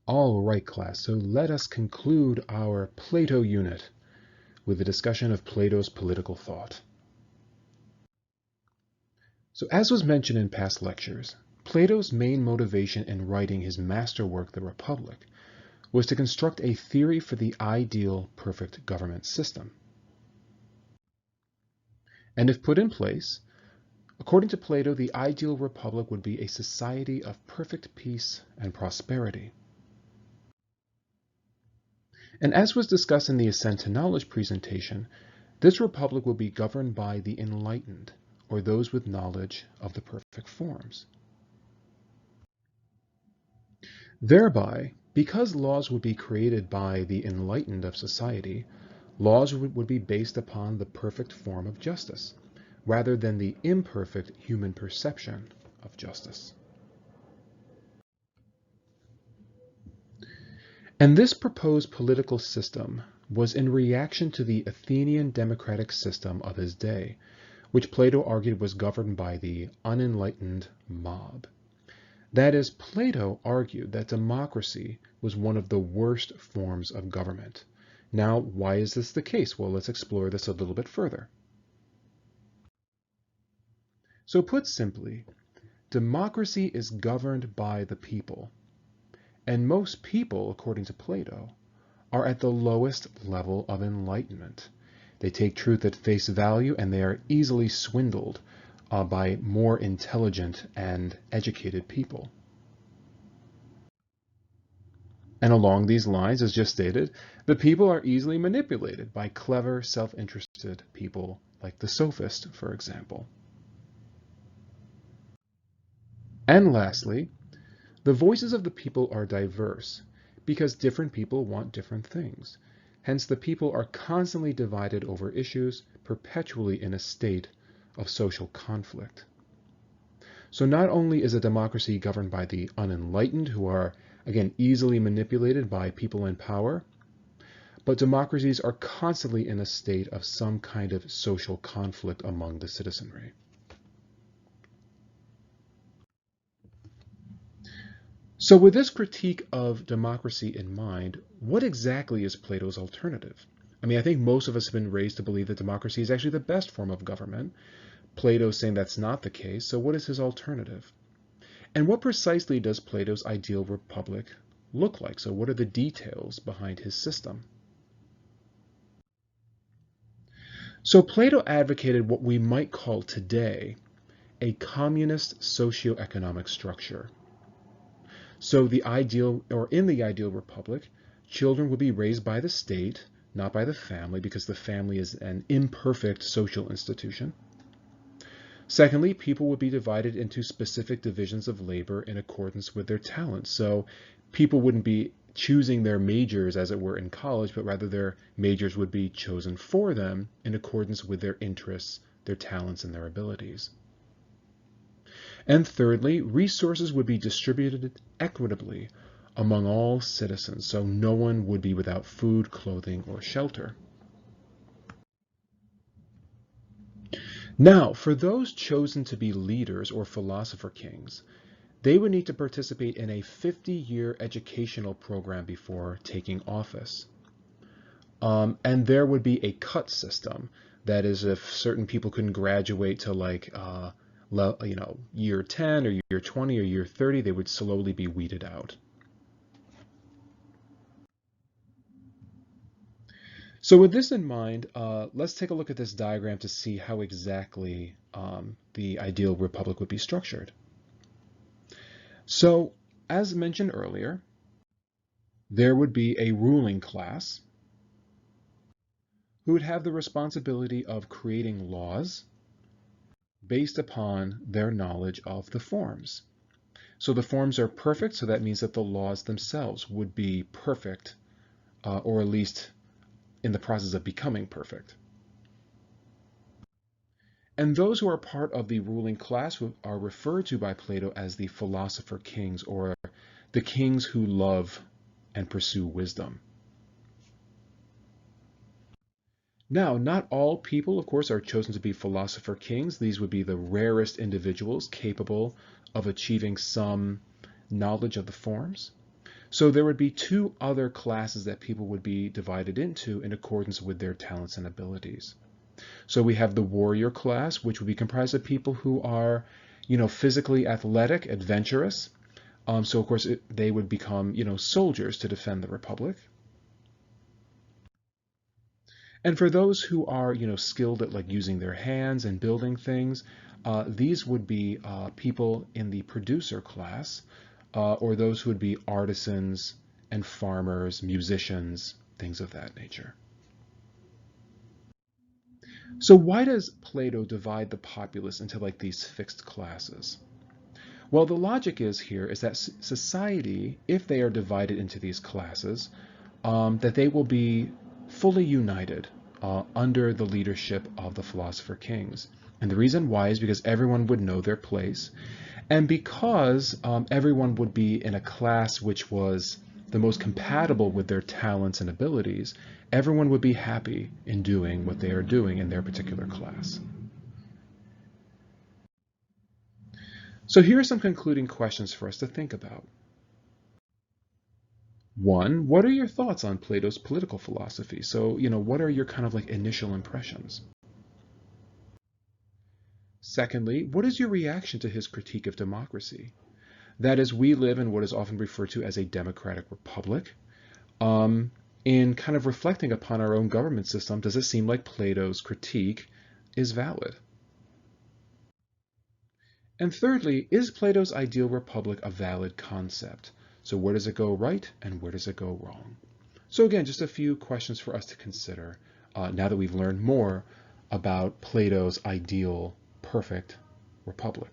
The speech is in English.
All right, class, so let us conclude our Plato unit with a discussion of Plato's political thought. So as was mentioned in past lectures, Plato's main motivation in writing his masterwork, The Republic, was to construct a theory for the ideal perfect government system. And if put in place, according to Plato, the ideal republic would be a society of perfect peace and prosperity. And as was discussed in the Ascent to Knowledge presentation, this republic will be governed by the enlightened, or those with knowledge of the perfect forms. Thereby, because laws would be created by the enlightened of society, laws would be based upon the perfect form of justice, rather than the imperfect human perception of justice. And this proposed political system was in reaction to the Athenian democratic system of his day, which Plato argued was governed by the unenlightened mob. That is, Plato argued that democracy was one of the worst forms of government. Now, why is this the case? Well, let's explore this a little bit further. So put simply, democracy is governed by the people, and most people, according to Plato, are at the lowest level of enlightenment. They take truth at face value, and they are easily swindled by more intelligent and educated people. And along these lines, as just stated, the people are easily manipulated by clever, self-interested people like the sophist, for example. And lastly, the voices of the people are diverse because different people want different things. Hence, the people are constantly divided over issues, perpetually in a state of social conflict. So not only is a democracy governed by the unenlightened, who are, again, easily manipulated by people in power, but democracies are constantly in a state of some kind of social conflict among the citizenry. So with this critique of democracy in mind, what exactly is Plato's alternative? I mean, I think most of us have been raised to believe that democracy is actually the best form of government. Plato's saying that's not the case, so what is his alternative? And what precisely does Plato's ideal republic look like? So what are the details behind his system? So Plato advocated what we might call today a communist socioeconomic structure. So the ideal, or in the ideal republic, children would be raised by the state, not by the family, because the family is an imperfect social institution. Secondly, people would be divided into specific divisions of labor in accordance with their talents. So people wouldn't be choosing their majors, as it were, in college, but rather their majors would be chosen for them in accordance with their interests, their talents, and their abilities. And thirdly, resources would be distributed equitably among all citizens, so no one would be without food, clothing, or shelter. Now, for those chosen to be leaders or philosopher kings, they would need to participate in a 50-year educational program before taking office. And there would be a cut system. That is, if certain people couldn't graduate to year 10 or year 20 or year 30, they would slowly be weeded out. So with this in mind, let's take a look at this diagram to see how exactly the ideal republic would be structured. So, as mentioned earlier, there would be a ruling class who would have the responsibility of creating laws based upon their knowledge of the forms. So the forms are perfect, so that means that the laws themselves would be perfect, or at least in the process of becoming perfect. And those who are part of the ruling class are referred to by Plato as the philosopher kings, or the kings who love and pursue wisdom. Now, not all people, of course, are chosen to be philosopher kings. These would be the rarest individuals capable of achieving some knowledge of the forms. So there would be two other classes that people would be divided into in accordance with their talents and abilities. So we have the warrior class, which would be comprised of people who are, physically athletic, adventurous. So of course they would become, soldiers to defend the republic. And for those who are, skilled at like using their hands and building things, these would be people in the producer class, or those who would be artisans and farmers, musicians, things of that nature. So why does Plato divide the populace into like these fixed classes? Well, the logic is that society, if they are divided into these classes, that they will be fully united under the leadership of the philosopher kings. And the reason why is because everyone would know their place, and because everyone would be in a class which was the most compatible with their talents and abilities, everyone would be happy in doing what they are doing in their particular class. So here are some concluding questions for us to think about. One, what are your thoughts on Plato's political philosophy? So, what are your kind of like initial impressions? Secondly, what is your reaction to his critique of democracy? That is, we live in what is often referred to as a democratic republic. In kind of reflecting upon our own government system, does it seem like Plato's critique is valid? And thirdly, is Plato's ideal republic a valid concept? So where does it go right and where does it go wrong? So again, just a few questions for us to consider now that we've learned more about Plato's ideal perfect republic.